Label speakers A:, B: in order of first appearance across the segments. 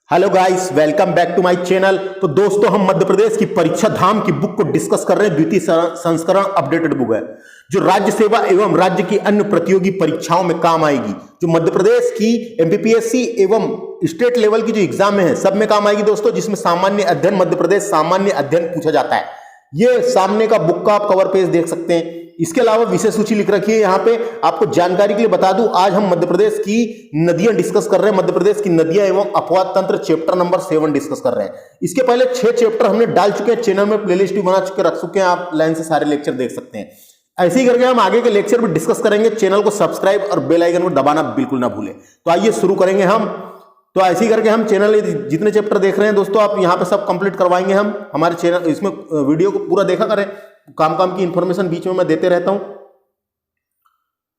A: Hello guys, welcome back to my channel. तो दोस्तों, हम मध्य प्रदेश की परीक्षा धाम की बुक को डिस्कस कर रहे हैं। द्वितीय संस्करण अपडेटेड बुक है जो राज्य सेवा एवं राज्य की अन्य प्रतियोगी परीक्षाओं में काम आएगी। जो मध्य प्रदेश की एमपीपीएससी एवं स्टेट लेवल की जो एग्जाम है सब में काम आएगी दोस्तों, जिसमें सामान्य अध्ययन, मध्य प्रदेश सामान्य अध्ययन पूछा जाता है। ये सामने का बुक का आप कवर पेज देख सकते हैं। इसके अलावा विषय सूची लिख रखी है यहाँ पे। आपको जानकारी के लिए बता दूं, आज हम मध्य प्रदेश की नदियां डिस्कस कर रहे हैं। मध्य प्रदेश की नदियां एवं अपवाद तंत्र चैप्टर नंबर 7 डिस्कस कर रहे हैं। इसके पहले 6 चैप्टर हमने डाल चुके हैं, चैनल में प्लेलिस्ट भी बना चुके रख चुके हैं, आप लाइन से सारे लेक्चर देख सकते हैं। ऐसे ही करके हम आगे के लेक्चर भी डिस्कस करेंगे। चैनल को सब्सक्राइब और बेल आइकन को दबाना बिल्कुल ना भूलें। तो आइए शुरू करेंगे हम। तो ऐसे ही करके हम चैनल जितने चैप्टर देख रहे हैं दोस्तों, आप यहाँ पे सब कंप्लीट करवाएंगे हम हमारे चैनल। इसमें वीडियो को पूरा देखा करें, काम की इंफॉर्मेशन बीच में मैं देते रहता हूं।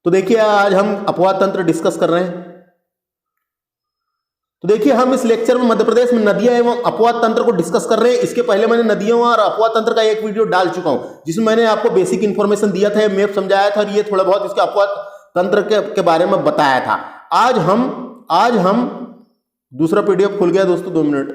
A: तो देखिए, आज हम अपवाद तंत्र डिस्कस कर रहे हैं। तो देखिए, हम इस लेक्चर में मध्य प्रदेश में नदियां एवं अपवाद तंत्र को डिस्कस कर रहे हैं। इसके पहले मैंने नदियों और अपवाद तंत्र का एक वीडियो डाल चुका हूं, जिसमें मैंने आपको बेसिक इंफॉर्मेशन दिया था, मैप समझाया था और ये थोड़ा बहुत इसके अपवाद तंत्र के बारे में बताया था। आज हम दूसरा पीडीएफ खुल गया दोस्तों, 2 मिनट।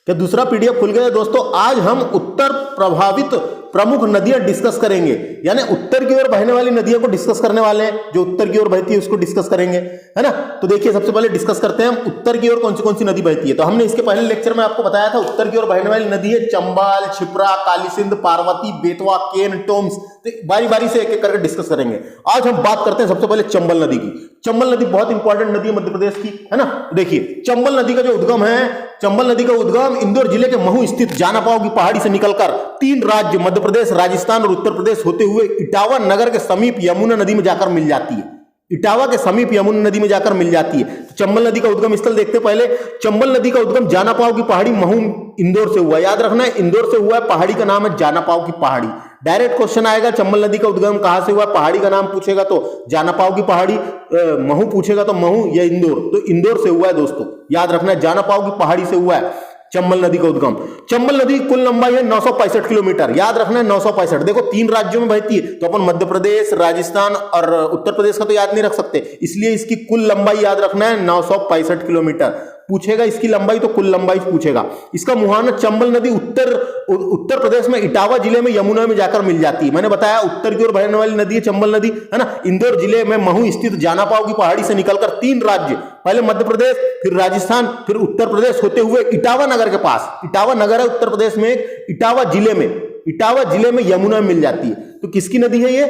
A: क्या दूसरा पीडीएफ खुल गया दोस्तों? आज हम उत्तर प्रभावित प्रमुख नदियां डिस्कस करेंगे, यानी उत्तर की ओर बहने वाली नदियों को डिस्कस करने वाले हैं। जो उत्तर की ओर बहती है उसको डिस्कस करेंगे, है ना। तो देखिए, सबसे पहले डिस्कस करते हैं हम उत्तर की ओर कौन सी नदी बहती है। तो हमने इसके पहले लेक्चर में आपको बताया था, उत्तर की ओर बहने वाली नदी है चंबल, क्षिप्रा, काली सिंध, पार्वती, बेतवा, केन, टोम्स। तो बारी बारी से एक एक करके डिस्कस करेंगे। आज हम बात करते हैं सबसे पहले चंबल नदी की। चंबल नदी बहुत इंपॉर्टेंट नदी है मध्य प्रदेश की, है ना। देखिए, चंबल नदी का जो उद्गम है, चंबल नदी का उद्गम इंदौर जिले के महू स्थित जानापाव की पहाड़ी से निकलकर 3 राज्य मध्य प्रदेश, राजस्थान और उत्तर प्रदेश होते हुए इटावा नगर के समीप यमुना नदी में जाकर मिल जाती है। इटावा के समीप यमुना नदी में जाकर मिल जाती है। तो चंबल नदी का उद्गम स्थल देखते पहले। चंबल नदी का उद्गम जानापाव की पहाड़ी महू इंदौर से हुआ। याद रखना है, इंदौर से हुआ है। पहाड़ी का नाम है जानापाव की पहाड़ी। डायरेक्ट क्वेश्चन आएगा, चंबल नदी का उद्गम कहां से हुआ, पहाड़ी का नाम पूछेगा तो जानापाव की पहाड़ी, महू पूछेगा तो महू या इंदौर, तो इंदौर से हुआ है दोस्तों। याद रखना है, जानापाव की पहाड़ी से हुआ है चंबल नदी का उद्गम। चंबल नदी कुल लंबाई है 965 किलोमीटर। याद रखना है 965। देखो, 3 राज्यों में बहती है, तो अपन मध्य प्रदेश, राजस्थान और उत्तर प्रदेश का तो याद नहीं रख सकते, इसलिए इसकी कुल लंबाई याद रखना है 965 किलोमीटर। पूछेगा इसकी लंबाई तो कुल लंबाई पूछेगा। इसका मुहाना चंबल नदी उत्तर प्रदेश में इटावा जिले में यमुना में जाकर मिल जाती है। मैंने बताया उत्तर की ओर बहने वाली नदी है चंबल नदी, है ना। इंदौर जिले में महू स्थित जानापाव की पहाड़ी से निकलकर 3 राज्य, पहले मध्य प्रदेश, फिर राजस्थान, फिर उत्तर प्रदेश होते हुए इटावा नगर के पास, इटावा नगर है उत्तर प्रदेश में, इटावा जिले में यमुना मिल जाती है। तो किसकी नदी है ये?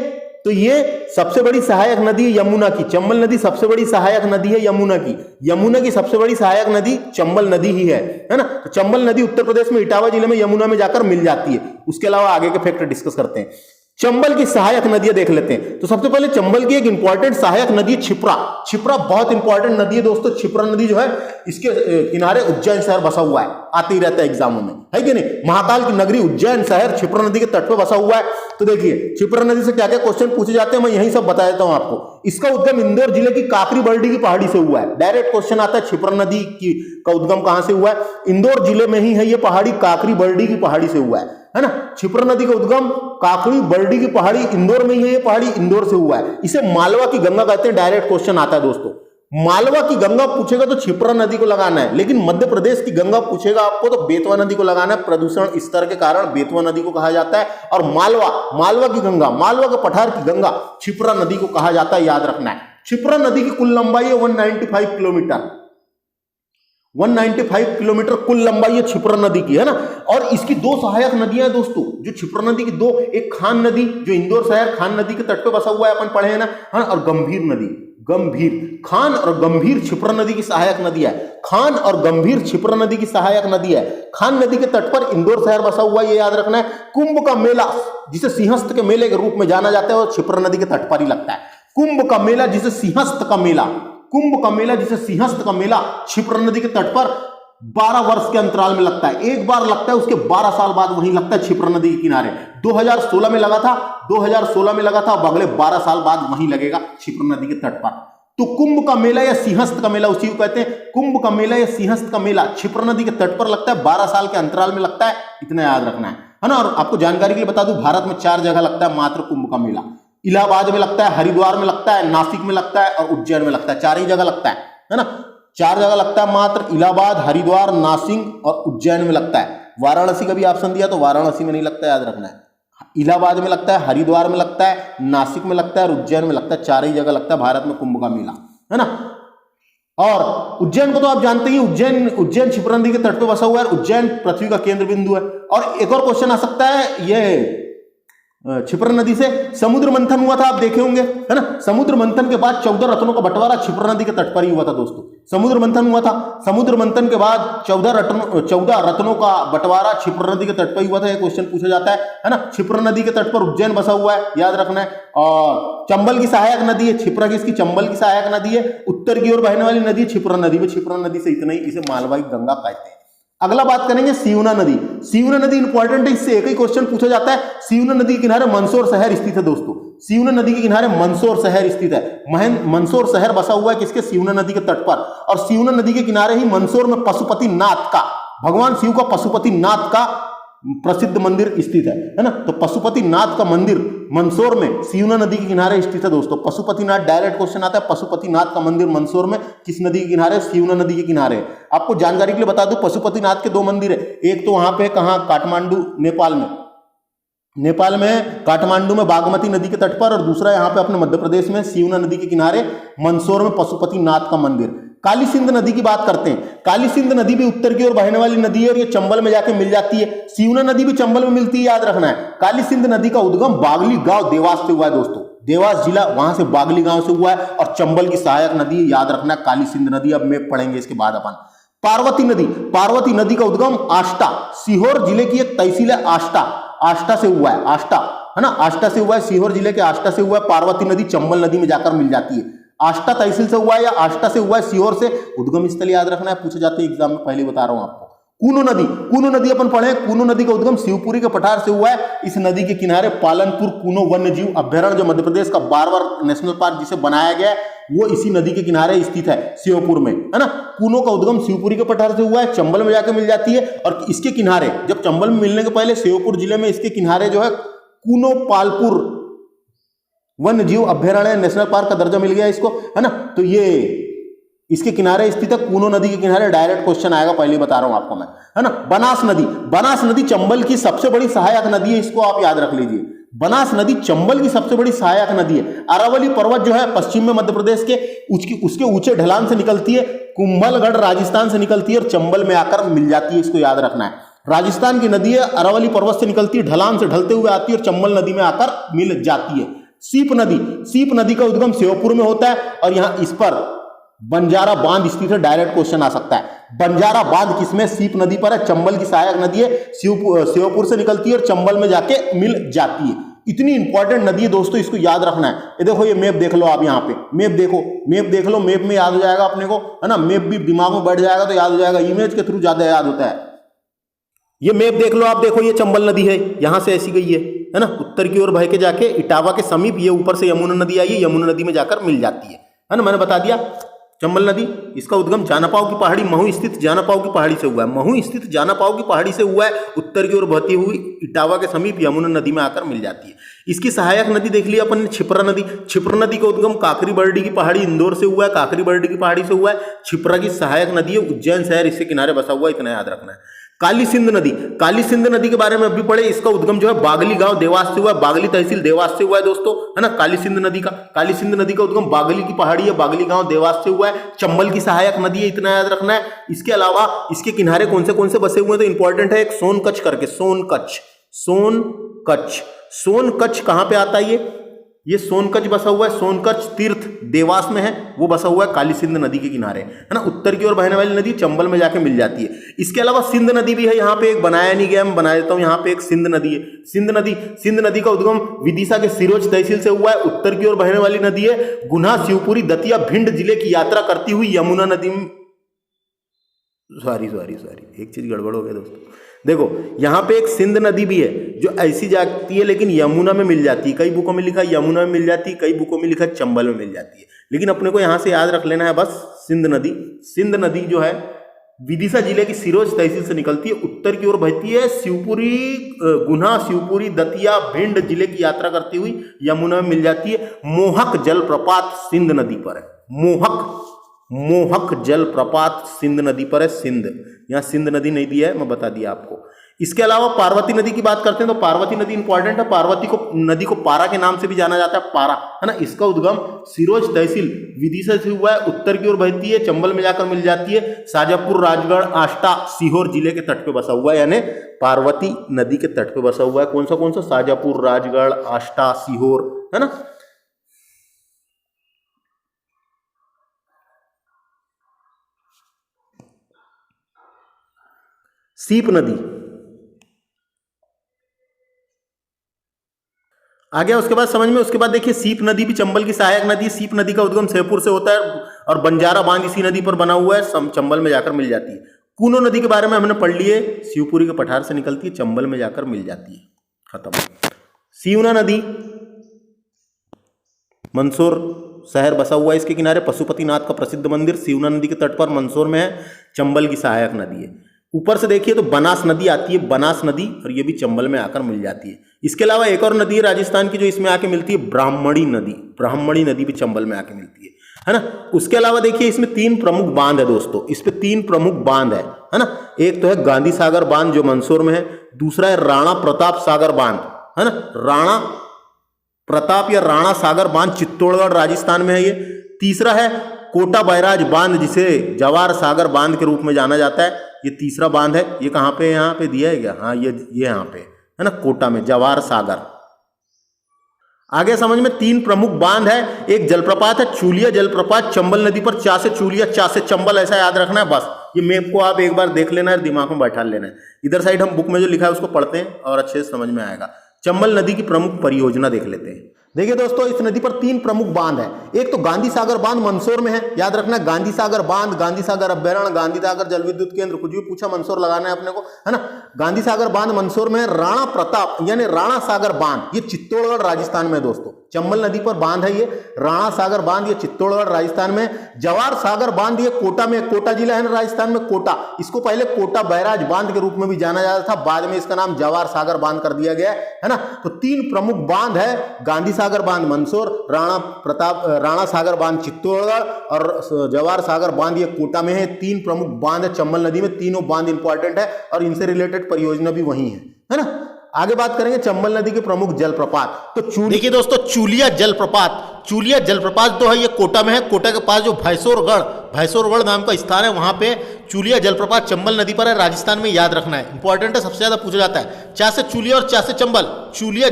A: तो ये सबसे बड़ी सहायक नदी है यमुना की। चंबल नदी सबसे बड़ी सहायक नदी है यमुना की। यमुना की सबसे बड़ी सहायक नदी चंबल नदी ही है ना। तो चंबल नदी उत्तर प्रदेश में इटावा जिले में यमुना में जाकर मिल जाती है। उसके अलावा आगे के फैक्टर डिस्कस करते हैं। चंबल की सहायक नदियां देख लेते हैं। तो सबसे पहले चंबल की एक इंपॉर्टेंट सहायक नदी है क्षिप्रा। क्षिप्रा बहुत इंपॉर्टेंट नदी है दोस्तों। क्षिप्रा नदी जो है, इसके किनारे उज्जैन शहर बसा हुआ है, आते ही रहता है एग्जामों में, है कि नहीं। महाकाल की नगरी उज्जैन शहर क्षिप्रा नदी के तट पर बसा हुआ है। तो देखिए, क्षिप्रा नदी से क्या क्या क्वेश्चन पूछे जाते हैं, मैं यही सब बता देता हूं आपको। इसका उद्गम इंदौर जिले की काकरी बरडी की पहाड़ी से हुआ है। डायरेक्ट क्वेश्चन आता है, क्षिप्रा नदी का उद्गम कहां से हुआ है? इंदौर जिले में ही है ये पहाड़ी, काकरी बरडी की पहाड़ी से हुआ है ना। क्षिप्रा नदी का उद्गम काकरी बरडी की पहाड़ी इंदौर में ही है। ये पहाड़ी इंदौर से हुआ है। इसे मालवा की गंगा कहते हैं। डायरेक्ट क्वेश्चन आता है दोस्तों। मालवा की गंगा पूछेगा तो क्षिप्रा नदी को लगाना है, लेकिन मध्य प्रदेश की गंगा पूछेगा आपको तो बेतवा नदी को लगाना है। प्रदूषण स्तर के कारण बेतवा नदी को कहा जाता है। और मालवा की गंगा, मालवा के पठार की गंगा क्षिप्रा नदी को कहा जाता है। याद रखना है, क्षिप्रा नदी की कुल लंबाई है 195 किलोमीटर। 195 किलोमीटर कुल लंबाई है क्षिप्रा नदी की, है ना। और इसकी 2 सहायक नदियां हैं दोस्तों, जो क्षिप्रा नदी की 2, एक खान नदी जो इंदौर शहर खान नदी के तट पे बसा हुआ है, अपन पढ़े हैं ना, हाँ। और गंभीर नदी, खान और गंभीर क्षिप्रा नदी की सहायक नदी है। खान और गंभीर क्षिप्रा नदी की सहायक नदी है। खान नदी के तट पर इंदौर शहर बसा हुआ है, ये याद रखना है। कुंभ का मेला, जिसे सिंहस्थ के मेले के रूप में जाना जाता है, और क्षिप्रा नदी के तट पर ही लगता है। कुंभ का मेला जिसे सिंहस्थ का मेला, क्षिप्रा नदी के तट पर 12 वर्ष के अंतराल में लगता है। एक बार लगता है, उसके 12 साल बाद वहीं लगता है क्षिप्रा नदी के किनारे। 2016 में लगा था, अब अगले 12 साल बाद वहीं लगेगा क्षिप्रा नदी के तट पर। तो कुंभ का मेला या सिंहस्थ का मेला, उसी को कहते हैं कुंभ का मेला या सिंहस्थ का मेला, क्षिप्रा नदी के तट पर लगता है, 12 साल के अंतराल में लगता है। इतना याद रखना है ना। और आपको जानकारी के लिए बता दूं, भारत में 4 जगह लगता है मात्र कुंभ का मेला। इलाहाबाद में लगता है, हरिद्वार में लगता है, नासिक में लगता है और उज्जैन में लगता है। 4 ही जगह लगता है ना। 4 जगह लगता है मात्र, इलाहाबाद, हरिद्वार, नासिक और उज्जैन में लगता है। वाराणसी का भी ऑप्शन दिया तो वाराणसी में नहीं लगता है, याद रखना है। इलाहाबाद में लगता है, हरिद्वार में लगता है, नासिक में लगता है और उज्जैन में लगता है। 4 ही जगह लगता है भारत में कुंभ का मेला, है ना। और उज्जैन को तो आप जानते ही, उज्जैन क्षिप्रा नदी के तट पे बसा हुआ है। उज्जैन पृथ्वी का केंद्र बिंदु है। और एक और क्वेश्चन आ सकता है, ये क्षिप्रा नदी से समुद्र मंथन हुआ था, आप देखे होंगे, है ना। समुद्र मंथन के बाद 14 रत्नों का बंटवारा क्षिप्रा नदी के तट पर ही हुआ था दोस्तों। समुद्र मंथन हुआ था, समुद्र मंथन के बाद 14 रत्नों का बंटवारा क्षिप्रा नदी के तट पर ही हुआ था। यह क्वेश्चन पूछा जाता है ना। क्षिप्रा नदी के तट पर उज्जैन बसा हुआ है, याद रखना है। और चंबल की सहायक नदी है, क्षिप्रा किसकी, चंबल की सहायक नदी है। उत्तर की ओर बहने वाली नदी क्षिप्रा नदी में, क्षिप्रा नदी से इतना ही, इसे मालवाही गंगा कहते हैं। अगला बात करेंगे सिवना नदी। सिवना नदी इंपॉर्टेंट है, इससे एक ही क्वेश्चन पूछा जाता है। सिवना नदी के किनारे मंदसौर शहर स्थित है दोस्तों। सिवना नदी के किनारे मंदसौर शहर स्थित है। मंदसौर शहर बसा हुआ है किसके, सिवना नदी के तट पर। और सिवना नदी के किनारे ही मंदसौर में पशुपतिनाथ का, भगवान शिव का पशुपतिनाथ का प्रसिद्ध मंदिर स्थित है ना। तो पशुपतिनाथ का मंदिर मंदसौर में सिवना नदी के किनारे स्थित है दोस्तों। पशुपतिनाथ, डायरेक्ट क्वेश्चन आता है, पशुपतिनाथ का मंदिर मंदसौर में किस नदी के किनारे, सिवना नदी के किनारे। आपको जानकारी के लिए बता दूं, पशुपतिनाथ के 2 मंदिर है। एक तो वहां पे कहां, काठमांडू, नेपाल में काठमांडू में बागमती नदी के तट पर, और दूसरा यहाँ पे अपने मध्य प्रदेश में सिवना नदी के किनारे मंदसौर में पशुपतिनाथ का मंदिर। काली सिंध नदी की बात करते हैं। काली सिंध नदी भी उत्तर की ओर बहने वाली नदी है और ये चंबल में जाके मिल जाती है। सिवना नदी भी चंबल में मिलती है, याद रखना है। काली सिंध नदी का उद्गम बागली गांव देवास से हुआ है दोस्तों। देवास जिला, वहां से बागली गांव से हुआ है। और चंबल की सहायक नदी, याद रखना, काली सिंध नदी। अब मैप पढ़ेंगे इसके बाद अपन। पार्वती नदी का उद्गम आष्टा, सीहोर जिले की एक तहसील है आष्टा से हुआ है। आष्टा, है ना, आष्टा से हुआ है, सीहोर जिले के आष्टा से हुआ है। पार्वती नदी चंबल नदी में जाकर मिल जाती है। आष्टा तहसील से हुआ है या आष्टा से हुआ है, सीहोर से। उद्गम स्थल याद रखना है, पूछे जाते हैं एग्जाम में, पहले बता रहा हूं आपको। कूनो नदी अपन पढ़े। कूनो नदी का उद्गम शिवपुरी के पठार से हुआ है। इस नदी के किनारे पालनपुर कूनो वन्य जीव अभ्यारण्य, जो मध्य प्रदेश का बारवर नेशनल पार्क जिसे बनाया गया है, वो इसी नदी के किनारे स्थित है, शिवपुर में, है ना। कूनो का उद्गम शिवपुरी के पठार से हुआ है, चंबल में जाकर मिल जाती है। और इसके किनारे, जब चंबल में मिलने के पहले शिवपुर जिले में इसके किनारे जो है कूनो पालपुर वन्य जीव अभ्यारण्य नेशनल पार्क का दर्जा मिल गया इसको, है ना। तो ये इसके किनारे स्थित है, कूनो नदी के किनारे। डायरेक्ट क्वेश्चन आएगा, पहले बता रहा हूं आपको मैं, है ना। बनास नदी चंबल की सबसे बड़ी सहायक नदी है, इसको आप याद रख लीजिए। बनास नदी चंबल की सबसे बड़ी सहायक नदी है। अरावली पर्वत जो है पश्चिम में मध्य प्रदेश के उसके ऊंचे ढलान से निकलती है। कुंभलगढ़ राजस्थान से निकलती है और चंबल में आकर मिल जाती है, इसको याद रखना है। राजस्थान की नदी है, अरावली पर्वत से निकलती है, ढलान से ढलते हुए आती है और चंबल नदी में आकर मिल जाती है। सीप नदी का उद्गम शिवपुर में होता है और यहां इस पर बंजारा बांध स्थित है। डायरेक्ट क्वेश्चन आ सकता है। बंजारा बांध किसमें, सीप नदी पर है, चंबल की सहायक नदी है। शिवपुर से निकलती है और चंबल में जाके मिल जाती है। इतनी इंपॉर्टेंट नदी है दोस्तों, इसको याद रखना है। ये देखो, ये मैप देख लो आप, यहाँ पे मैप देख लो, मैप में याद हो जाएगा अपने को, है ना। मैप भी दिमाग में बैठ जाएगा तो याद हो जाएगा, इमेज के थ्रू ज्यादा याद होता है। ये मैप देख लो आप, देखो ये चंबल नदी है, यहां से ऐसी गई है ना। उत्तर की ओर बह के जाके इटावा के समीप ये ऊपर से यमुना नदी आई है, यमुना नदी में जाकर मिल जाती है ना। मैंने बता दिया चंबल नदी, इसका उद्गम जानापाव की पहाड़ी, महू स्थित जानापाव की पहाड़ी से हुआ है। महू स्थित जानापाव की पहाड़ी से हुआ है। उत्तर की ओर बहती हुई इटावा के समीप यमुना नदी में आकर मिल जाती है। इसकी सहायक नदी देख लिया अपन ने, क्षिप्रा नदी का उद्गम काकरी बरडी की पहाड़ी इंदौर से हुआ है। काकरी बरडी की पहाड़ी से हुआ है। क्षिप्रा की सहायक नदी है, उज्जैन शहर इसके किनारे बसा हुआ है, इतना याद रखना है। काली सिंध नदी के बारे में अभी पढ़े। इसका उद्गम जो है बागली गांव देवास से हुआ है, बागली तहसील देवास से हुआ है दोस्तों, है ना। काली सिंध नदी का उद्गम बागली की पहाड़ी है, बागली गांव देवास से हुआ है। चंबल की सहायक नदी है, इतना याद रखना है। इसके अलावा इसके किनारे कौन से बसे हुए हैं तो इंपॉर्टेंट है। एक सोनकच्छ करके, सोनकच्छ कहां पे आता है ये सोनकच्छ बसा हुआ है। सोनकच्छ तीर्थ देवास में है, वो बसा हुआ है काली सिंध नदी के किनारे, है ना। उत्तर की ओर बहने वाली नदी चंबल में जाके मिल जाती है। इसके अलावा सिंध नदी भी है, यहाँ पे एक बनाया नहीं गया, मैं बना देता हूँ। यहाँ पे एक सिंध नदी है। सिंध नदी का उद्गम विदिशा के सिरोंज तहसील से हुआ है। उत्तर की ओर बहने वाली नदी है। गुना, शिवपुरी, दतिया, भिंड जिले की यात्रा करती हुई यमुना नदी में, सॉरी एक चीज गड़बड़ हो गया दोस्तों। देखो यहाँ पे एक सिंध नदी भी है जो ऐसी जाती है लेकिन यमुना में मिल जाती है। कई बुकों में लिखा है यमुना में मिल जाती है, कई बुकों में लिखा है चंबल में मिल जाती है, लेकिन अपने को यहाँ से याद रख लेना है बस सिंध नदी जो है विदिशा जिले की सिरोंज तहसील से निकलती है। उत्तर की ओर बहती है। गुना, शिवपुरी, दतिया, भिंड जिले की यात्रा करती हुई यमुना में मिल जाती है। मोहक जलप्रपात सिंध नदी पर है। मोहक मोहक जलप्रपात सिंध नदी पर है। सिंध, यहाँ सिंध नदी नहीं दिया है, मैं बता दिया आपको। इसके अलावा पार्वती नदी की बात करते हैं तो पार्वती नदी इंपॉर्टेंट है। पार्वती को नदी को पारा के नाम से भी जाना जाता है, पारा, है ना। इसका उद्गम सिरोज तहसील विदिशा से हुआ है, उत्तर की ओर बहती है, चंबल में जाकर मिल जाती है, शाजापुर, राजगढ़, आष्टा, सीहोर जिले के तट पे बसा हुआ है, यानी पार्वती नदी के तट पे बसा हुआ है। कौन सा? शाजापुर, राजगढ़, आष्टा, सीहोर, है ना। सीप नदी आ गया उसके बाद समझ में। उसके बाद देखिए सीप नदी भी चंबल की सहायक नदी है। सीप नदी का उद्गम शेरपुर से होता है और बंजारा बांध इसी नदी पर बना हुआ है, चंबल में जाकर मिल जाती है। कूनो नदी के बारे में हमने पढ़ लिए, शिवपुरी के पठार से निकलती है, चंबल में जाकर मिल जाती है, खत्म। सीवना नदी मंदसौर शहर बसा हुआ है इसके किनारे। पशुपतिनाथ का प्रसिद्ध मंदिर सीवना नदी के तट पर मंदसौर में है, चंबल की सहायक नदी है। ऊपर से देखिए तो बनास नदी आती है, बनास नदी, और ये भी चंबल में आकर मिल जाती है। इसके अलावा एक और नदी है राजस्थान की जो इसमें आके मिलती है, ब्राह्मणी नदी। ब्राह्मणी नदी भी चंबल में आके मिलती है ना। उसके अलावा देखिए इसमें 3 प्रमुख बांध है दोस्तों, इस पे 3 प्रमुख बांध है ना। एक तो है गांधी सागर बांध जो मंदसौर में है, दूसरा है राणा प्रताप सागर बांध, है ना। राणा प्रताप या राणा सागर बांध चित्तौड़गढ़ राजस्थान में है ये। तीसरा है कोटा बैराज बांध जिसे जवार सागर बांध के रूप में जाना जाता है, ये तीसरा बांध है। ये कहाँ पे, यहाँ पे दिया है क्या? हाँ, ये यहाँ पे है ना, कोटा में, जवार सागर। आगे समझ में 3 प्रमुख बांध है। एक जलप्रपात है चूलिया जलप्रपात चंबल नदी पर, चा से चूलिया, चा से चंबल, ऐसा याद रखना है बस। ये मैप को आप एक बार देख लेना है, दिमाग में बैठा लेना है। इधर साइड हम बुक में जो लिखा है उसको पढ़ते हैं और अच्छे से समझ में आएगा। चंबल नदी की प्रमुख परियोजना देख लेते हैं। देखिए दोस्तों, इस नदी पर 3 प्रमुख बांध है। एक तो गांधी सागर बांध मंदसौर में है, याद रखना, गांधी सागर बांध, गांधी सागर अभ्यारण्य, गांधी सागर जल विद्युत केंद्र, कुछ भी पूछा मंदसौर लगाना है अपने को, है ना। गांधी सागर बांध मंदसौर में है। राणा प्रताप यानी राणा सागर बांध, ये चित्तौड़गढ़ राजस्थान में दोस्तों, चंबल नदी पर बांध है ये। राणा सागर बांध ये चित्तौड़गढ़ राजस्थान में। जवार सागर बांध ये कोटा में, कोटा जिला है ना राजस्थान में, कोटा, इसको पहले कोटा बैराज बांध के रूप में भी जाना जाता था, बाद में इसका नाम जवार सागर बांध कर दिया गया है ना। तो 3 प्रमुख बांध है, गांधी सागर बांध मंदसौर, राणा सागर बांध चित्तौड़गढ़ और जवार सागर बांध ये कोटा में है। 3 प्रमुख बांध है चंबल नदी में, तीनों बांध इंपॉर्टेंट है और इनसे रिलेटेड परियोजना भी वही है ना। आगे बात करेंगे चंबल नदी के प्रमुख जलप्रपात। तो देखिए दोस्तों, चूलिया जलप्रपात, चूलिया जलप्रपात तो है ये कोटा में है। कोटा के पास जो भैंसोरगढ़ नाम का स्थान है, वहां पे चूलिया जलप्रपात चंबल नदी पर है, राजस्थान में, याद रखना है, इंपॉर्टेंट है, सबसे ज्यादा पूछा जाता है। चा से चूलिया और चा से चंबल, चूलिया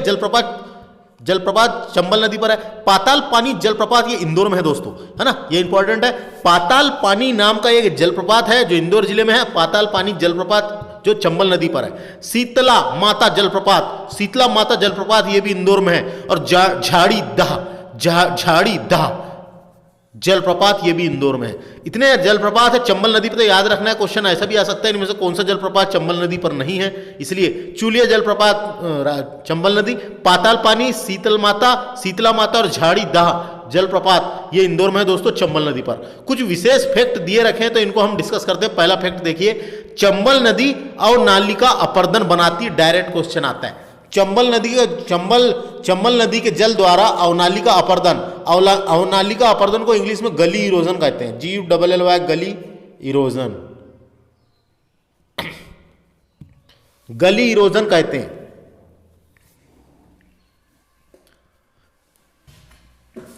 A: जलप्रपात चंबल नदी पर है। पाताल पानी जलप्रपात ये इंदौर में है दोस्तों, है ना, ये इंपॉर्टेंट है। पाताल पानी नाम का एक जलप्रपात है जो इंदौर जिले में है, पाताल पानी जलप्रपात जो चंबल नदी पर है। शीतला माता जलप्रपात ये भी इंदौर में है। और झाड़ी दह जलप्रपात ये भी इंदौर में है। इतने जलप्रपात है चंबल नदी पर, तो याद रखना है, क्वेश्चन ऐसा भी आ सकता है इनमें से कौन सा जलप्रपात चंबल नदी पर नहीं है, इसलिए चूलिया जलप्रपात चंबल नदी, पाताल पानी, शीतला माता और झाड़ी दाह जलप्रपात ये इंदौर में है दोस्तों, चंबल नदी पर। कुछ विशेष फैक्ट दिए रखे हैं तो इनको हम डिस्कस करते हैं। पहला फैक्ट देखिए, चंबल नदी अवनालिका अपर्दन बनाती है, डायरेक्ट क्वेश्चन आता है। चंबल नदी के जल द्वारा अवनालिका अपर्दन को इंग्लिश में गली इरोजन कहते हैं, GULLY, गली इरोजन कहते हैं।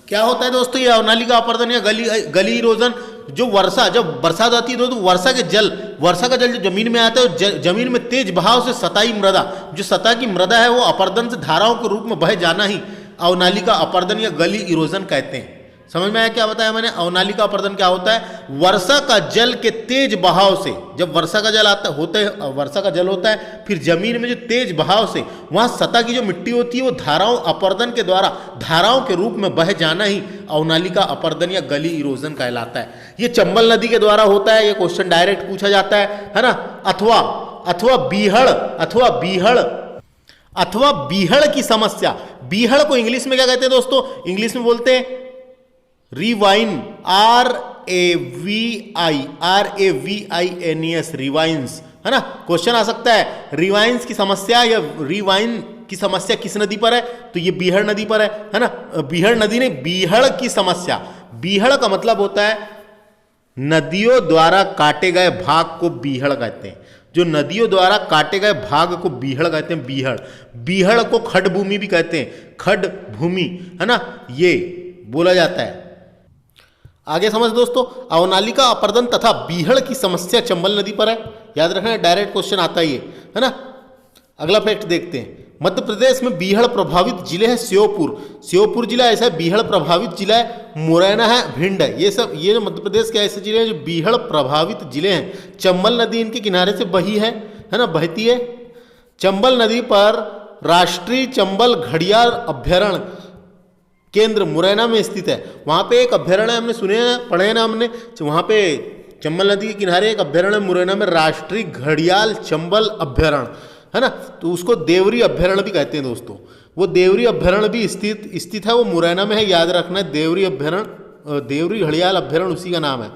A: क्या होता है दोस्तों ये अवनालिका अपर्दन या गली इरोजन? जब बरसात आती है तो वर्षा का जल जो जमीन में आता है, जमीन में तेज बहाव से सतही मृदा, जो सतह की मृदा है वो अपर्दन से धाराओं के रूप में बह जाना ही अवनालिका अपर्दन या गली इरोजन कहते हैं। समझ में आया क्या बताया मैंने? अवनालिका अपर्दन क्या होता है? वर्षा का जल के तेज बहाव से, जब वर्षा का जल होता है फिर जमीन में जो तेज बहाव से वहां सतह की जो मिट्टी होती है वो धाराओं अपर्दन के द्वारा धाराओं के रूप में बह जाना ही अवनालिका अपर्दन या गली इरोजन कहलाता है। ये चंबल नदी के द्वारा होता है, ये क्वेश्चन डायरेक्ट पूछा जाता है ना। अथवा बीहड़ की समस्या। बीहड़ को इंग्लिश में क्या कहते हैं दोस्तों? इंग्लिश में बोलते हैं रिवाइन, RAVINES, रिवाइंस, है ना। क्वेश्चन आ सकता है रिवाइंस की समस्या या रिवाइन की समस्या किस नदी पर है? तो ये बीहड़ नदी पर है ना। बीहड़ नदी ने बीहड़ की समस्या, बीहड़ का मतलब होता है नदियों द्वारा काटे गए भाग को बीहड़ कहते हैं। जो नदियों द्वारा काटे गए भाग को बीहड़ कहते हैं। बीहड़, बीहड़ को खड भूमि भी कहते हैं। खड भूमि, है ना, ये बोला जाता है। आगे समझ दोस्तों, अवनालिका अपर्दन तथा बीहड़ की समस्या चंबल नदी पर है। याद रखना, डायरेक्ट क्वेश्चन आता ही है ना। अगला फैक्ट देखते हैं। मध्य प्रदेश में बीहड़ प्रभावित जिले हैं श्योपुर। श्योपुर जिला ऐसा है, बीहड़ प्रभावित जिला है। मुरैना है, भिंड है। ये सब, ये जो मध्य प्रदेश के ऐसे जिले हैं जो बीहड़ प्रभावित जिले हैं। चंबल नदी इनके किनारे से बही है ना, बहती है। चंबल नदी पर राष्ट्रीय चंबल घड़ियाल अभ्यारण्य केंद्र मुरैना में स्थित है। वहाँ पे एक अभ्यारण्य हमने सुने हैं, पढ़े हैं ना हमने, वहाँ पे चंबल नदी के किनारे एक अभ्यारण्य मुरैना में, राष्ट्रीय घड़ियाल चंबल अभ्यारण्य, है ना। तो उसको देवरी अभ्यारण्य भी कहते हैं दोस्तों। वो देवरी अभ्यारण्य भी स्थित है, वो मुरैना में है। याद रखना है, देवरी अभ्यारण्य, देवरी घड़ियाल अभ्यारण्य उसी का नाम है।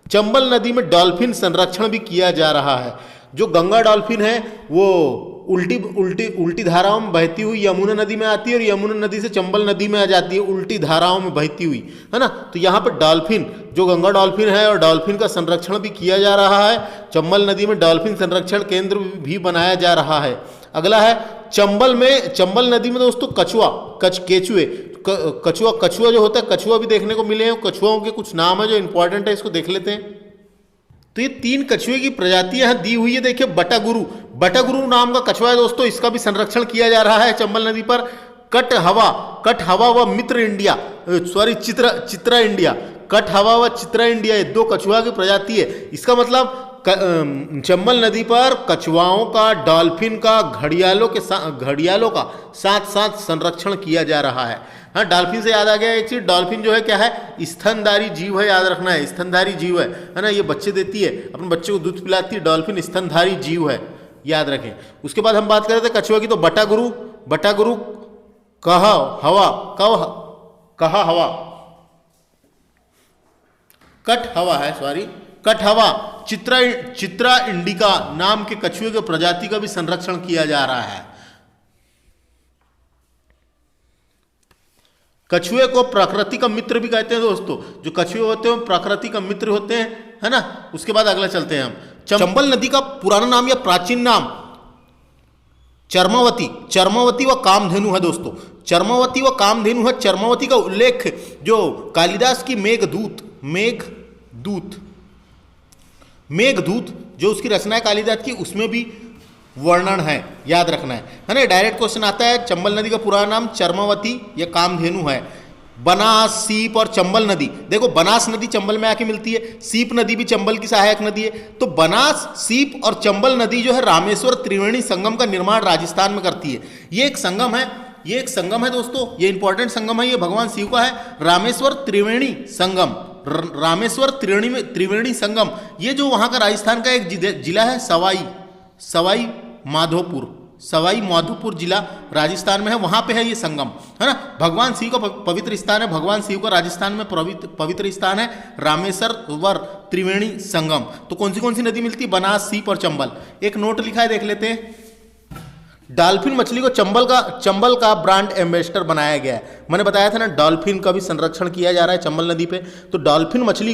A: चंबल नदी में डॉल्फिन संरक्षण भी किया जा रहा है। जो गंगा डॉल्फिन है वो उल्टी धाराओं में बहती हुई यमुना नदी में आती है और यमुना नदी से चंबल नदी में आ जाती है, उल्टी धाराओं में बहती हुई, है ना। तो यहाँ पर डॉल्फिन, जो गंगा डॉल्फिन है, और डॉल्फिन का संरक्षण भी किया जा रहा है। चंबल नदी में डॉल्फिन संरक्षण केंद्र भी बनाया जा रहा है। अगला है चंबल नदी में दोस्तों कछुआ, केचुए, कछुआ जो होता है, कछुआ भी देखने को मिले हैं। कछुओं के कुछ नाम है जो इंपॉर्टेंट है, इसको देख लेते हैं। तो ये 3 कछुए की प्रजातियां यहाँ दी हुई है। देखिए, बटागुरु नाम का कछुआ है दोस्तों, इसका भी संरक्षण किया जा रहा है चंबल नदी पर। कट हवा व मित्र इंडिया, सॉरी चित्रा इंडिया, कट हवा व चित्रा इंडिया, ये 2 कछुआ की प्रजाति है। इसका मतलब चंबल नदी पर कछुआओं का, डॉल्फिन का, घड़ियालों का साथ साथ संरक्षण किया जा रहा है। हाँ, डॉल्फिन से याद आ गया एक चीज, डॉल्फिन जो है क्या है, स्तनधारी जीव है। याद रखना है, स्तनधारी जीव है ना। ये बच्चे देती है, अपने बच्चे को दूध पिलाती है। डॉल्फिन स्तनधारी जीव है, याद रखें। उसके बाद हम बात कर रहे थे कछुआ की, तो बटागुरु कहा हवा, कट हवा, चित्रा इंडिका नाम के कछुए के प्रजाति का भी संरक्षण किया जा रहा है। कछुए को प्रकृति का मित्र भी कहते हैं दोस्तों। जो कछुए होते हैं प्रकृति का मित्र होते हैं, है ना। उसके बाद अगला चलते हैं हम। चंबल नदी का पुराना नाम या प्राचीन नाम चर्मावती व कामधेनु है दोस्तों। चर्मावती व कामधेनु है। चर्मावती का उल्लेख जो कालिदास की मेघदूत जो उसकी रचना है कालिदास की, उसमें भी वर्णन है। याद रखना है ना। डायरेक्ट क्वेश्चन आता है। चंबल नदी का पूरा नाम चर्मावती या कामधेनु है। बनास, सीप और चंबल नदी, देखो बनास नदी चंबल में आके मिलती है, सीप नदी भी चंबल की सहायक नदी है। तो बनास, सीप और चंबल नदी जो है रामेश्वर त्रिवेणी संगम का निर्माण राजस्थान में करती है। ये एक संगम है दोस्तों, ये इंपॉर्टेंट संगम है। ये भगवान शिव का है, रामेश्वर त्रिवेणी संगम। रामेश्वर त्रिवेणी संगम, ये जो वहां का राजस्थान का एक जिला है, सवाई माधोपुर जिला राजस्थान में है। वहां पे है ये संगम, है ना। भगवान शिव का पवित्र स्थान है। भगवान शिव का राजस्थान में पवित्र स्थान है रामेश्वर त्रिवेणी संगम। तो कौन सी नदी मिलती है? बनास, सीप और चंबल। एक नोट लिखा है, देख लेते हैं। डॉल्फिन मछली को चंबल का ब्रांड एम्बेसडर बनाया गया है। मैंने बताया था ना, डॉल्फिन का भी संरक्षण किया जा रहा है चंबल नदी पे। तो डॉल्फिन मछली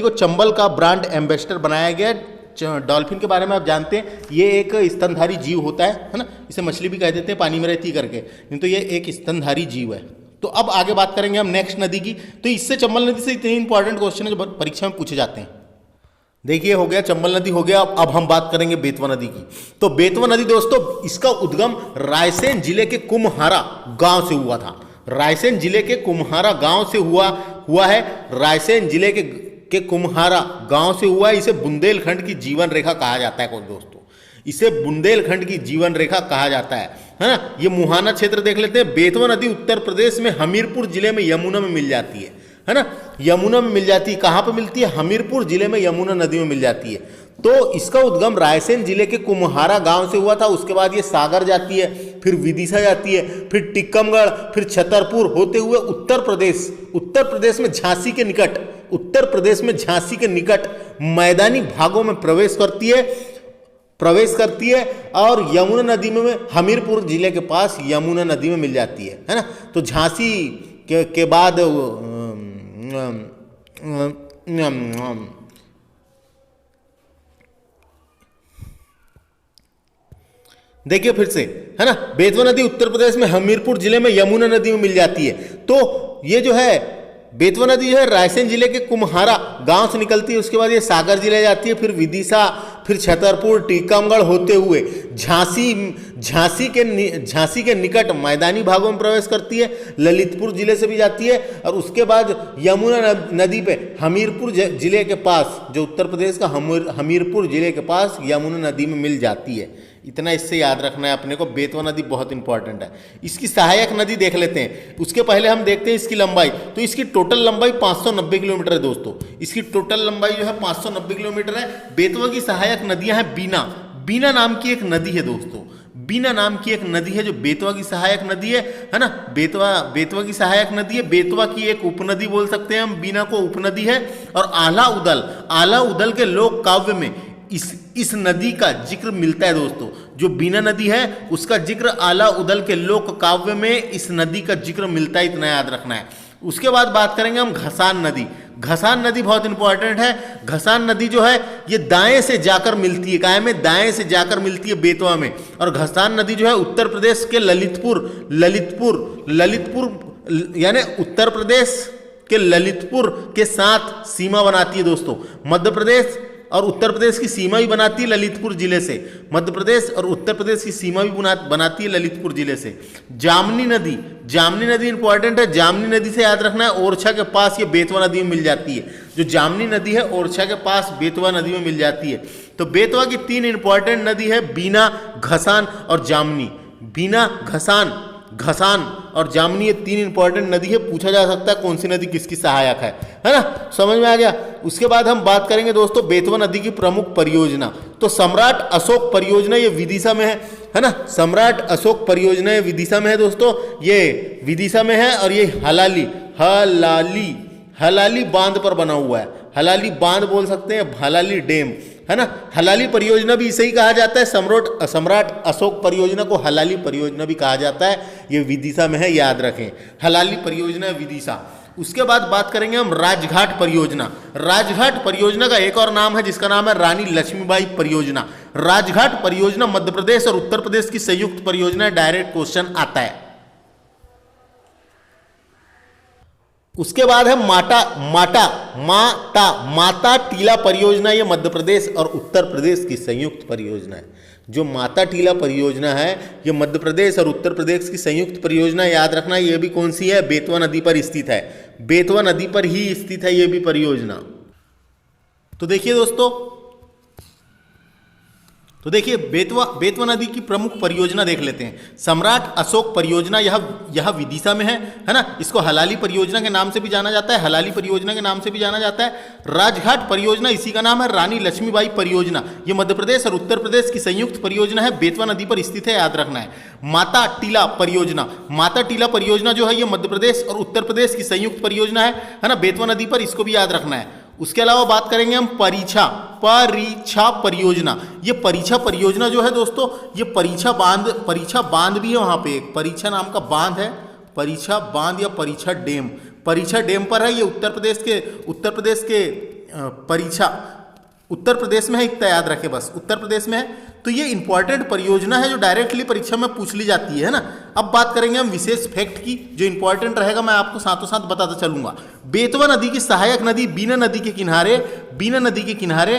A: को चंबल का ब्रांड एम्बेसडर बनाया गया है। डॉल्फिन के बारे में आप जानते हैं, ये एक स्तनधारी जीव होता है ना। इसे मछली भी कह देते हैं, पानी में रहती करके, नहीं तो ये एक स्तनधारी जीव है। तो अब आगे बात करेंगे हम नेक्स्ट नदी की। तो इससे चंबल नदी से इतने इंपॉर्टेंट क्वेश्चन है जो परीक्षा में पूछे जाते हैं। देखिए, हो गया चंबल नदी, हो गया। अब हम बात करेंगे बेतवा नदी की। तो बेतवा नदी दोस्तों, इसका उद्गम रायसेन जिले के कुम्हारा गांव से हुआ था। रायसेन जिले के कुम्हारा गांव से हुआ है। रायसेन जिले के कुम्हारा गांव से हुआ है। इसे बुंदेलखंड की जीवन रेखा कहा जाता है दोस्तों। इसे बुंदेलखंड की जीवन रेखा कहा जाता है ना। ये मुहाना क्षेत्र देख लेते हैं। बेतवा नदी उत्तर प्रदेश में हमीरपुर जिले में यमुना में मिल जाती है ना। यमुना में मिल जाती है। कहाँ पे मिलती है? हमीरपुर जिले में यमुना नदी में मिल जाती है। तो इसका उद्गम रायसेन जिले के कुम्हारा गांव से हुआ था। उसके बाद ये सागर जाती है, फिर विदिशा जाती है, फिर टिक्कमगढ़, फिर छतरपुर होते हुए उत्तर प्रदेश में झांसी के निकट मैदानी भागों में प्रवेश करती है और यमुना नदी में हमीरपुर जिले के पास यमुना नदी में मिल जाती है ना। तो झांसी के बाद देखिए फिर से, है ना, बेतवा नदी उत्तर प्रदेश में हमीरपुर जिले में यमुना नदी में मिल जाती है। तो ये जो है बेतवा नदी जो है रायसेन जिले के कुम्हारा गांव से निकलती है, उसके बाद ये सागर जिले जाती है, फिर विदिशा, फिर छतरपुर, टीकमगढ़ होते हुए झांसी के निकट मैदानी भागों में प्रवेश करती है, ललितपुर जिले से भी जाती है, और उसके बाद यमुना नदी पे हमीरपुर जिले के पास, जो उत्तर प्रदेश का हमीरपुर जिले के पास यमुना नदी में मिल जाती है। इतना इससे याद रखना है अपने को, बेतवा नदी बहुत इंपॉर्टेंट है। इसकी सहायक नदी देख लेते हैं, उसके पहले हम देखते हैं इसकी लंबाई। तो इसकी टोटल लंबाई 590 किलोमीटर है दोस्तों, इसकी टोटल लंबाई जो है 590 किलोमीटर है। बेतवा की सहायक नदियां हैं बीना नाम की एक नदी है दोस्तों, बीना नाम की एक नदी है जो बेतवा की सहायक नदी है ना। बेतवा की सहायक नदी है, बेतवा की एक उपनदी बोल सकते हैं हम, बीना को उपनदी है। और आला उदल के लोक काव्य में इस नदी का जिक्र मिलता है दोस्तों। जो बीना नदी है उसका जिक्र आला उदल के लोक काव्य में इस नदी का जिक्र मिलता है, इतना याद रखना है। उसके बाद बात करेंगे हम घसान नदी। घसान नदी बहुत इंपॉर्टेंट है। घसान नदी जो है ये दाएं से जाकर मिलती है, काय में, दाएं से जाकर मिलती है बेतवा में। और घसान नदी जो है उत्तर प्रदेश के ललितपुर यानी उत्तर प्रदेश के ललितपुर के साथ सीमा बनाती है दोस्तों। मध्य प्रदेश और उत्तर प्रदेश की सीमा भी बनाती है ललितपुर जिले से, मध्य प्रदेश और उत्तर प्रदेश की सीमा भी बनाती है ललितपुर जिले से। जामनी नदी इंपॉर्टेंट है। जामनी नदी से याद रखना है ओरछा के पास ये बेतवा नदी में मिल जाती है। जो जामनी नदी है ओरछा के पास बेतवा नदी में मिल जाती है। तो बेतवा की 3 इंपॉर्टेंट नदी है, बीना, घसान और जामनी। बीना, घसान और जामनी, ये 3 इंपॉर्टेंट नदी है। पूछा जा सकता है कौन सी नदी किसकी सहायक है ना, समझ में आ गया। उसके बाद हम बात करेंगे दोस्तों बेतवा नदी की प्रमुख परियोजना। तो सम्राट अशोक परियोजना ये विदिशा में है ना। सम्राट अशोक परियोजना ये विदिशा में है दोस्तों, ये विदिशा में है। और ये हलाली बांध पर बना हुआ है। हलाली बांध बोल सकते हैं, हलाली डैम, है ना। हलाली परियोजना भी इसे ही कहा जाता है। सम्राट अशोक परियोजना को हलाली परियोजना भी कहा जाता है। ये विदिशा में है, याद रखें, हलाली परियोजना विदिशा। उसके बाद बात करेंगे हम राजघाट परियोजना। राजघाट परियोजना का एक और नाम है जिसका नाम है रानी लक्ष्मीबाई परियोजना। राजघाट परियोजना मध्य प्रदेश और उत्तर प्रदेश की संयुक्त परियोजना, डायरेक्ट क्वेश्चन आता है। उसके बाद है माता टीला परियोजना। ये मध्य प्रदेश और उत्तर प्रदेश की संयुक्त परियोजना है। जो माता टीला परियोजना है ये मध्य प्रदेश और उत्तर प्रदेश की संयुक्त परियोजना, याद रखना। ये भी कौन सी है, बेतवा नदी पर स्थित है। बेतवा नदी पर ही स्थित है ये भी परियोजना। तो देखिए दोस्तों, बेतवा नदी की प्रमुख परियोजना देख लेते हैं। सम्राट अशोक परियोजना यह विदिशा में है ना। इसको हलाली परियोजना के नाम से भी जाना जाता है, हलाली परियोजना के नाम से भी जाना जाता है। राजघाट परियोजना इसी का नाम है, रानी लक्ष्मीबाई परियोजना। ये मध्य प्रदेश और उत्तर प्रदेश की संयुक्त परियोजना है, बेतवा नदी पर स्थित है, याद रखना है। माता टीला परियोजना जो है ये मध्य प्रदेश और उत्तर प्रदेश की संयुक्त परियोजना है ना, बेतवा नदी पर, इसको भी याद रखना है। उसके अलावा बात करेंगे हम परीक्षा परियोजना। ये परीक्षा परियोजना जो है दोस्तों, ये परीक्षा बांध भी है वहाँ पे, एक परीक्षा नाम का बांध है, परीक्षा बांध या परीक्षा डैम पर है। ये उत्तर प्रदेश के परीक्षा उत्तर प्रदेश में है, इतना याद रखे बस, उत्तर प्रदेश में है। तो ये इंपॉर्टेंट परियोजना है जो डायरेक्टली परीक्षा में पूछ ली जाती है ना। अब बात करेंगे हम विशेष फैक्ट की, जो इंपॉर्टेंट रहेगा मैं आपको साथों साथ बताता चलूंगा। बेतवा नदी की सहायक नदी बीना नदी के किनारे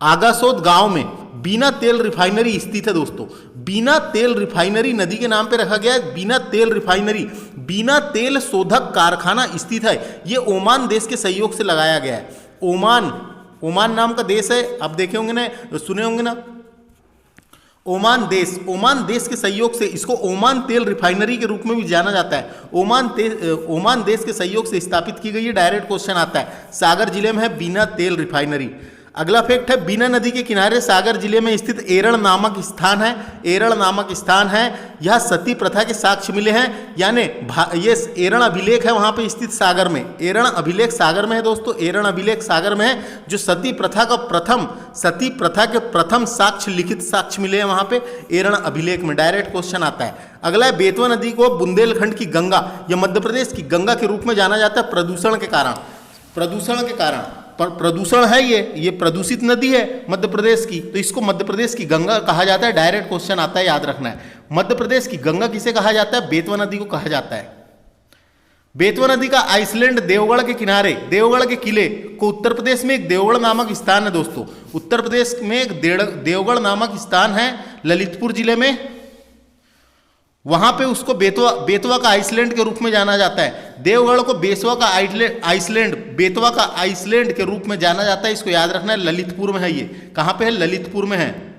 A: आगासोद गांव में बीना तेल रिफाइनरी स्थित है दोस्तों। बीना तेल रिफाइनरी नदी के नाम पे रखा गया है। बीना तेल रिफाइनरी, बीना तेल शोधक कारखाना स्थित है। ये ओमान देश के सहयोग से लगाया गया है। ओमान नाम का देश है, आप देखे होंगे ना, सुने होंगे ना, ओमान देश के सहयोग से इसको ओमान तेल रिफाइनरी के रूप में भी जाना जाता है। ओमान देश के सहयोग से स्थापित की गई है, डायरेक्ट क्वेश्चन आता है। सागर जिले में है बीना तेल रिफाइनरी। अगला फैक्ट है, बीना नदी के किनारे सागर जिले में स्थित एरण नामक स्थान है। एरण नामक स्थान है, यह सती प्रथा के साक्ष्य मिले हैं, यानी ये एरण अभिलेख है वहां पे स्थित सागर में। एरण अभिलेख सागर में है दोस्तों, एरण अभिलेख सागर में है, जो सती प्रथा के प्रथम साक्ष्य, लिखित साक्ष्य मिले हैं वहां पे एरण अभिलेख में। डायरेक्ट क्वेश्चन आता है। अगला है, बेतवा नदी को बुंदेलखंड की गंगा या मध्य प्रदेश की गंगा के रूप में जाना जाता है प्रदूषण के कारण। प्रदूषण के कारण, प्रदूषण है ये प्रदूषित नदी है मध्य प्रदेश की, तो इसको मध्य प्रदेश की गंगा कहा जाता है। डायरेक्ट क्वेश्चन आता है, याद रखना है। मध्य प्रदेश की गंगा किसे कहा जाता है? बेतवा नदी को कहा जाता है। बेतवा नदी का आइसलैंड देवगढ़ के किनारे, देवगढ़ के किले को, उत्तर प्रदेश में एक देवगढ़ नामक स्थान है दोस्तों। उत्तर प्रदेश में एक देवगढ़ नामक स्थान है ललितपुर जिले में, वहां पे उसको बेतवा का आइसलैंड के रूप में जाना जाता है। देवगढ़ को बेतवा का आइसलैंड के रूप में जाना जाता है। इसको याद रखना है, ललितपुर में है ये। कहां पे है? ललितपुर में है।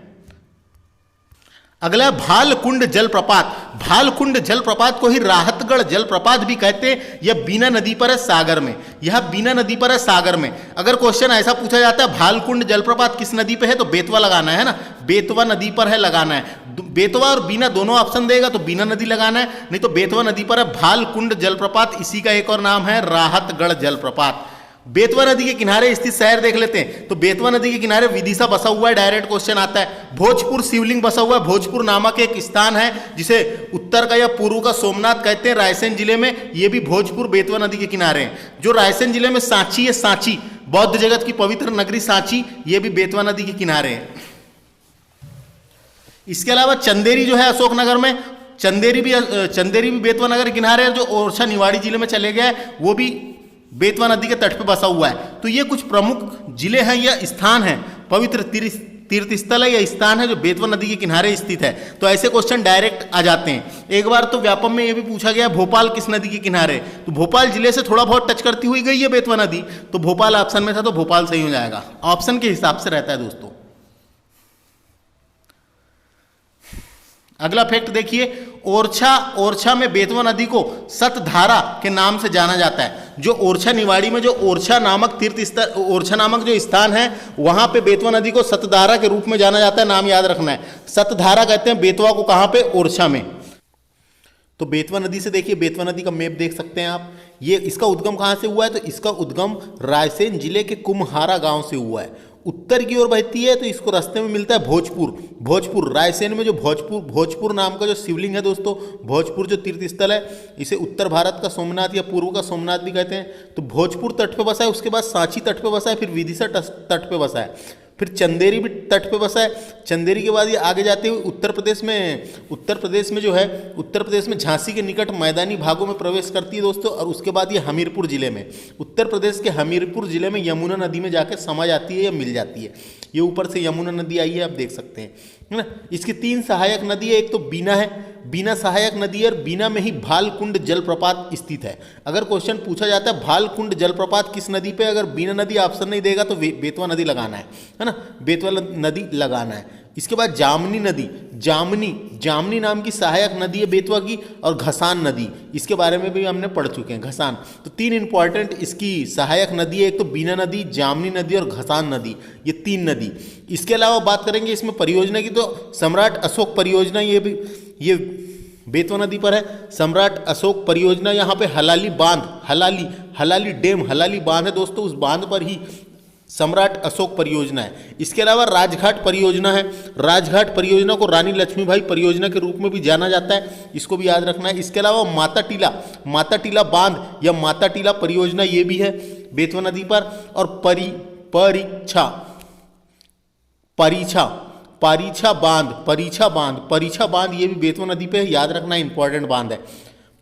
A: अगला भालकुंड जलप्रपात। भालकुंड जलप्रपात को ही राहतगढ़ जलप्रपात भी कहते हैं। यह बीना नदी पर है, सागर में। यह बीना नदी पर है, सागर में। अगर क्वेश्चन ऐसा पूछा जाता है भालकुंड जलप्रपात किस नदी पे है, तो बेतवा लगाना है ना, बेतवा नदी पर है लगाना है। बेतवा और बीना दोनों ऑप्शन देगा तो बीना नदी लगाना है, नहीं तो बेतवा नदी पर है भालकुंड जलप्रपात। इसी का एक और नाम है राहतगढ़ जलप्रपात। बेतवा नदी के किनारे स्थित शहर देख लेते हैं, तो बेतवा नदी के किनारे विदिशा बसा हुआ है। डायरेक्ट क्वेश्चन आता है। भोजपुर शिवलिंग बसा हुआ है। भोजपुर नामक एक स्थान है जिसे उत्तर का या पूर्व का सोमनाथ कहते हैं, रायसेन जिले में। ये भी भोजपुर बेतवा नदी के किनारे है। जो रायसेन जिले में सांची है, सांची बौद्ध जगत की पवित्र नगरी सांची, ये भी बेतवा नदी के किनारे है। इसके अलावा चंदेरी जो है अशोकनगर में, चंदेरी भी बेतवा नगर के किनारे है। जो ओरछा निवाड़ी जिले में चले गया है, वो भी बेतवा नदी के तट पे बसा हुआ है। तो ये कुछ प्रमुख जिले हैं या स्थान हैं, पवित्र तीर्थ स्थल है या स्थान है जो बेतवा नदी के किनारे स्थित है। तो ऐसे क्वेश्चन डायरेक्ट आ जाते हैं। एक बार तो व्यापम में ये भी पूछा गया भोपाल किस नदी के किनारे, तो भोपाल जिले से थोड़ा बहुत टच करती हुई गई है बेतवा नदी, तो भोपाल ऑप्शन में था, तो भोपाल सही हो जाएगा। ऑप्शन के हिसाब से रहता है दोस्तों। अगला फैक्ट देखिए, ओरछा में बेतवा नदी को सतधारा के नाम से जाना जाता है। जो ओरछा निवाड़ी में जो ओरछा नामक ओरछा नामक जो स्थान है, वहां पे बेतवा नदी को सतधारा के रूप में जाना जाता है। नाम याद रखना है, सतधारा कहते हैं बेतवा को। कहां पे? ओरछा में। तो बेतवा नदी से देखिए, बेतवा नदी का मैप देख सकते हैं आप। ये इसका उद्गम कहां से हुआ है? तो इसका उद्गम रायसेन जिले के कुम्हारा गांव से हुआ है। उत्तर की ओर बहती है, तो इसको रास्ते में मिलता है भोजपुर रायसेन में। जो भोजपुर नाम का जो शिवलिंग है दोस्तों, भोजपुर जो तीर्थ स्थल है, इसे उत्तर भारत का सोमनाथ या पूर्व का सोमनाथ भी कहते हैं। तो भोजपुर तट पे बसा है, उसके बाद सांची तट पे बसा है, फिर विदिशा तट पे बसा है, फिर चंदेरी भी तट पे बसा है। चंदेरी के बाद ये आगे जाते हुए उत्तर प्रदेश में जो है, उत्तर प्रदेश में झांसी के निकट मैदानी भागों में प्रवेश करती है दोस्तों। और उसके बाद ये हमीरपुर जिले में, उत्तर प्रदेश के हमीरपुर जिले में यमुना नदी में जाकर समा जाती है या मिल जाती है। ये ऊपर से यमुना नदी आई है, आप देख सकते हैं, है ना। इसकी 3 सहायक नदी है। एक तो बीना है, बीना सहायक नदी है, और बीना में ही भालकुंड जलप्रपात स्थित है। अगर क्वेश्चन पूछा जाता है भालकुंड जलप्रपात किस नदी पे, अगर बीना नदी ऑप्शन नहीं देगा तो बेतवा नदी लगाना है ना, बेतवा नदी लगाना है। इसके बाद जामनी नदी, जामनी नाम की सहायक नदी है बेतवा की, और घसान नदी, इसके बारे में भी हमने पढ़ चुके हैं, घसान। तो 3 इंपॉर्टेंट इसकी सहायक नदी है, एक तो बीना नदी, जामनी नदी और घसान नदी, ये 3 नदी। इसके अलावा बात करेंगे इसमें परियोजना की, तो सम्राट अशोक परियोजना, ये बेतवा नदी पर है। सम्राट अशोक परियोजना, यहाँ पे हलाली बांध, हलाली डैम, हलाली बांध है दोस्तों, उस बांध पर ही सम्राट अशोक परियोजना है। इसके अलावा राजघाट परियोजना है। राजघाट परियोजना को रानी लक्ष्मीबाई परियोजना के रूप में भी जाना जाता है, इसको भी याद रखना है। इसके अलावा माता टीला बांध या माता टीला परियोजना, ये भी है बेतवा नदी पर। और परीछा बांध, ये भी बेतवा नदी पे याद रखना, इंपॉर्टेंट बांध है।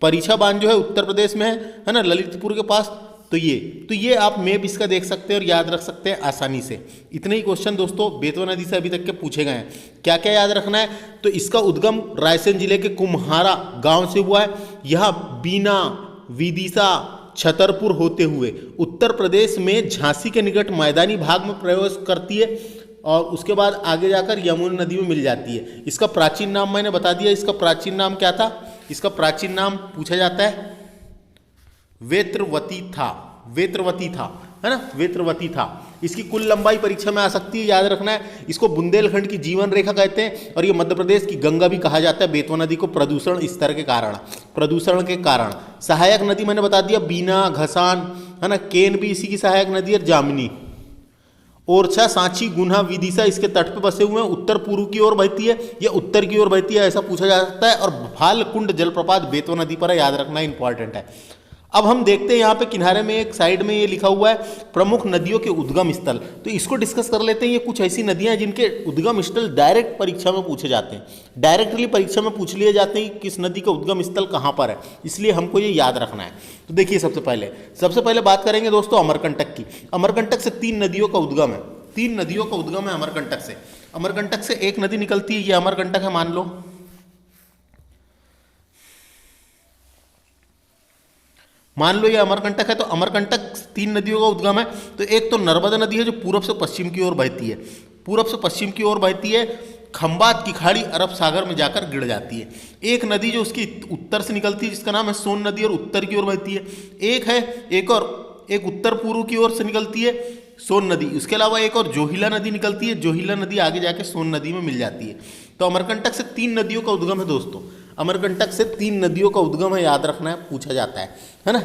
A: परीछा बांध जो है उत्तर प्रदेश में है ना, ललितपुर के पास। तो ये आप मैप इसका देख सकते हैं और याद रख सकते हैं आसानी से। इतने ही क्वेश्चन दोस्तों बेतवा नदी से अभी तक के पूछे गए हैं। क्या क्या याद रखना है? तो इसका उद्गम रायसेन जिले के कुम्हारा गांव से हुआ है। यह बीना, विदिशा, छतरपुर होते हुए उत्तर प्रदेश में झांसी के निकट मैदानी भाग में प्रवेश करती है, और उसके बाद आगे जाकर यमुना नदी में मिल जाती है। इसका प्राचीन नाम मैंने बता दिया। इसका प्राचीन नाम क्या था? इसका प्राचीन नाम पूछा जाता है वेत्रवती था, है ना, वेत्रवती था। इसकी कुल लंबाई परीक्षा में आ सकती है, याद रखना है। इसको बुंदेलखंड की जीवन रेखा कहते हैं और ये मध्य प्रदेश की गंगा भी कहा जाता है बेतवा नदी को, प्रदूषण स्तर के कारण, प्रदूषण के कारण। सहायक नदी मैंने बता दिया बीना, घसान, है ना, केन भी इसी की सहायक नदी है, जामनी। ओरछा, सांची, गुना, विदिशा इसके तट पे बसे हुए हैं, उत्तर पूर्व की ओर बहती है, ये उत्तर की ओर बहती है, ऐसा पूछा जा सकता है। और भालकुंड जलप्रपात बेतवा नदी पर है, याद रखना इंपॉर्टेंट है। अब हम देखते हैं यहाँ पे किनारे में एक साइड में ये लिखा हुआ है प्रमुख नदियों के उद्गम स्थल, तो इसको डिस्कस कर लेते हैं। ये कुछ ऐसी नदियाँ हैं जिनके उद्गम स्थल डायरेक्ट परीक्षा में पूछे जाते हैं, डायरेक्टली परीक्षा में पूछ लिए जाते हैं कि किस नदी का उद्गम स्थल कहाँ पर है, इसलिए हमको ये याद रखना है। तो देखिए सबसे पहले बात करेंगे दोस्तों अमरकंटक की। अमरकंटक से 3 नदियों का उद्गम है, 3 नदियों का उद्गम है अमरकंटक से। अमरकंटक से एक नदी निकलती है, ये अमरकंटक है मान लो, ये अमरकंटक है। तो अमरकंटक 3 नदियों का उद्गम है। तो एक तो नर्मदा नदी है जो पूरब से पश्चिम की ओर बहती है, पूरब से पश्चिम की ओर बहती है, खंबात की खाड़ी अरब सागर में जाकर गिर जाती है। एक नदी जो उसकी उत्तर से निकलती है जिसका नाम है सोन नदी और उत्तर की ओर बहती है। एक उत्तर पूर्व की ओर से निकलती है सोन नदी। उसके अलावा एक और जोहिला नदी निकलती है, जोहिला नदी आगे जाके सोन नदी में मिल जाती है। तो अमरकंटक से 3 नदियों का उद्गम है दोस्तों, अमरकंटक से 3 नदियों का उद्गम है, याद रखना है, पूछा जाता है ना।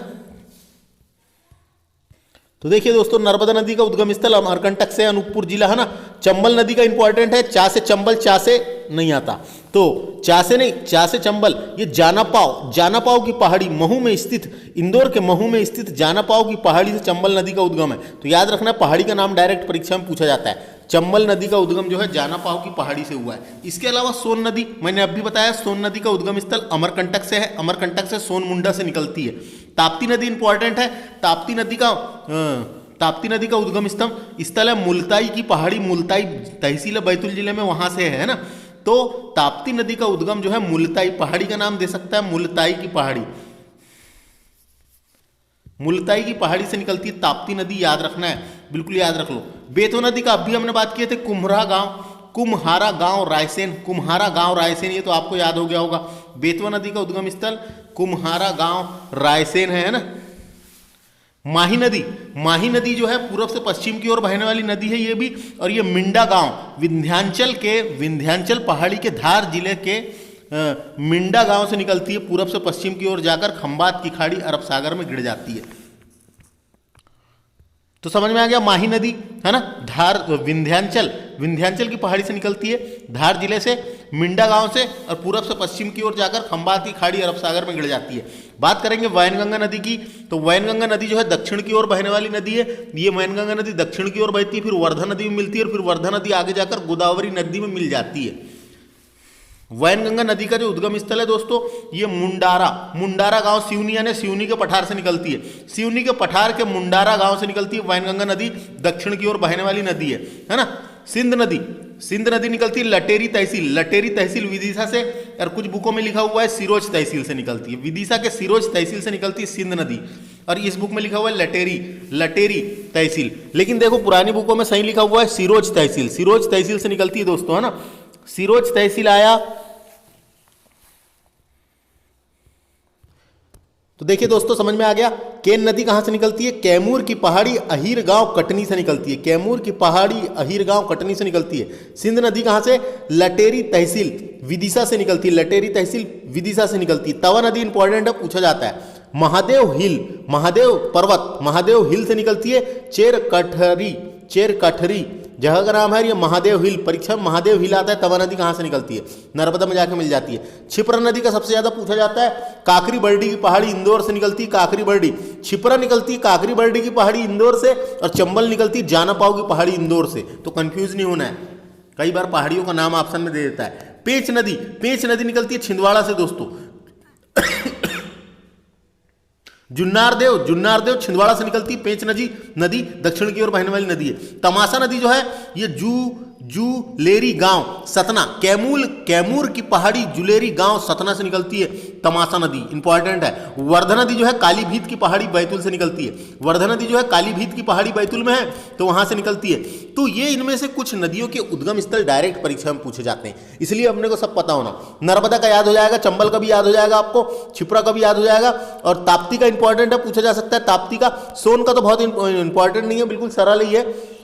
A: तो देखिए दोस्तों नर्मदा नदी का उद्गम स्थल अमरकंटक से, अनूपपुर जिला, है ना। चंबल नदी का इंपॉर्टेंट है, चा से चंबल, चा से नहीं आता, तो चा से नहीं, चा से चंबल, ये जानापाव की पहाड़ी महू में स्थित, इंदौर के महू में स्थित जानापाव की पहाड़ी से चंबल नदी का उद्गम है। तो याद रखना पहाड़ी का नाम डायरेक्ट परीक्षा में पूछा जाता है। चंबल नदी का उद्गम जो है जानापाव की पहाड़ी से हुआ है। इसके अलावा सोन नदी, मैंने अभी बताया, सोन नदी का उद्गम स्थल अमरकंटक से है, अमरकंटक से सोन मुंडा से निकलती है। ताप्ती नदी इंपॉर्टेंट है, ताप्ती नदी का उद्गम स्थल है मुल्ताई की पहाड़ी, मुल्ताई तहसील बैतूल जिले में, वहां से है ना। तो ताप्ती नदी का उद्गम जो है मुल्ताई, पहाड़ी का नाम दे सकता है मुल्ताई की पहाड़ी, मुल्ताई की पहाड़ी से निकलती है ताप्ती नदी, याद रखना है, बिल्कुल याद रख लो। बेतवा नदी का अभी हमने बात किए थे, कुम्हारा गांव रायसेन, ये तो आपको याद हो गया होगा। बेतवा नदी का उद्गम स्थल कुम्हारा गांव रायसेन है ना। माही नदी जो है पूर्व से पश्चिम की ओर बहने वाली नदी है ये भी, और ये मिंडा गांव विंध्यांचल पहाड़ी के धार जिले के मिंडा गांव से निकलती है, पूरब से पश्चिम की ओर जाकर खंबात की खाड़ी अरब सागर में गिर जाती है। तो समझ में आ गया, माही नदी है ना, धार विंध्यांचल की पहाड़ी से निकलती है, धार जिले से, मिंडा गांव से, और पूरब से पश्चिम की ओर जाकर खंबात की खाड़ी अरब सागर में गिर जाती है। बात करेंगे वैनगंगा नदी की, तो वैनगंगा नदी जो है दक्षिण की ओर बहने वाली नदी है। ये वैनगंगा नदी दक्षिण की ओर बहती है, फिर वर्धा नदी में मिलती है, और फिर वर्धा नदी आगे जाकर गोदावरी नदी में मिल जाती है। वैनगंगा नदी का जो उद्गम स्थल है दोस्तों, ये मुंडारा गांव, सिवनी के पठार से निकलती है, सिवनी के पठार के मुंडारा गांव से निकलती है वैनगंगा नदी, दक्षिण की ओर बहने वाली नदी है ना। सिंध नदी निकलती है लटेरी तहसील विदिशा से, और कुछ बुकों में लिखा हुआ है सिरोज तहसील से निकलती है, विदिशा के सिरोज तहसील से निकलती है सिंध नदी, और इस बुक में लिखा हुआ है लटेरी तहसील, लेकिन देखो पुरानी बुकों में सही लिखा हुआ है सिरोज तहसील से निकलती है दोस्तों, है ना। सिरोज तहसील आया। तो देखिए दोस्तों समझ में आ गया। केन नदी कहां से निकलती है, कैमूर की पहाड़ी अहीर गांव कटनी से निकलती है, कैमूर की पहाड़ी अहीर गांव कटनी से निकलती है। सिंध नदी कहां से, लटेरी तहसील विदिशा से निकलती है, लटेरी तहसील विदिशा से निकलती है। तवा नदी इंपॉर्टेंट है, पूछा जाता है। महादेव हिल से निकलती है, चेर कठरी जगह का नाम है, ये महादेव हिल, परीक्षा में महादेव हिल आता है। तवा नदी कहाँ से निकलती है, नर्मदा में जाकर मिल जाती है। छिपरा नदी का सबसे ज्यादा पूछा जाता है, काकरी बरडी की पहाड़ी इंदौर से निकलती है, काकरी बरडी, छिपरा निकलती है काकरी बरडी की पहाड़ी इंदौर से, और चंबल निकलती है जानापाव की पहाड़ी इंदौर से। तो कंफ्यूज नहीं होना है, कई बार पहाड़ियों का नाम ऑप्शन में दे देता है। पेंच नदी निकलती है छिंदवाड़ा से दोस्तों। जुन्नार देव छिंदवाड़ा से निकलती है पेंच नदी दक्षिण की ओर बहने वाली नदी है। तमाशा नदी जो है ये जुलेरी गांव सतना, कैमूर की पहाड़ी जुलेरी गांव सतना से निकलती है तमाशा नदी, इंपॉर्टेंट है। वर्धा नदी जो है कालीभीत की पहाड़ी बैतूल से निकलती है, वर्धा नदी जो है कालीभीत की पहाड़ी बैतूल में है, तो वहां से निकलती है। तो ये इनमें से कुछ नदियों के उद्गम स्थल डायरेक्ट परीक्षा में पूछे जाते हैं, इसलिए अपने को सब पता होना। नर्मदा का याद हो जाएगा, चंबल का भी याद हो जाएगा आपको, छिपरा का भी याद हो जाएगा, और ताप्ती का इंपॉर्टेंट है, पूछा जा सकता है ताप्ती का। सोन का तो बहुत इंपॉर्टेंट नहीं है, बिल्कुल सरल ही है।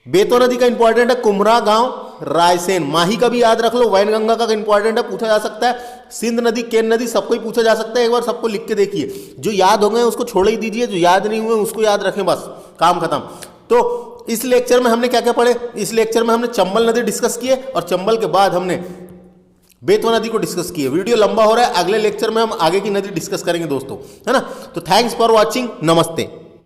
A: बेतवा नदी का इंपॉर्टेंट है कुम्हरा गांव रायसेन। माही का भी याद रख लो, वैनगंगा का इंपॉर्टेंट है, पूछा जा सकता है। सिंध नदी, केन नदी, सबको ही पूछा जा सकता है। एक बार सबको लिख के देखिए, जो याद हो गए उसको छोड़ ही दीजिए, जो याद नहीं हुए उसको याद रखें, बस काम खत्म। तो इस लेक्चर में हमने क्या क्या पढ़े? इस लेक्चर में हमने चंबल नदी डिस्कस किए और चंबल के बाद हमने बेतवा नदी को डिस्कस किए। वीडियो लंबा हो रहा है, अगले लेक्चर में हम आगे की नदी डिस्कस करेंगे दोस्तों, है ना। तो थैंक्स फॉर वॉचिंग, नमस्ते।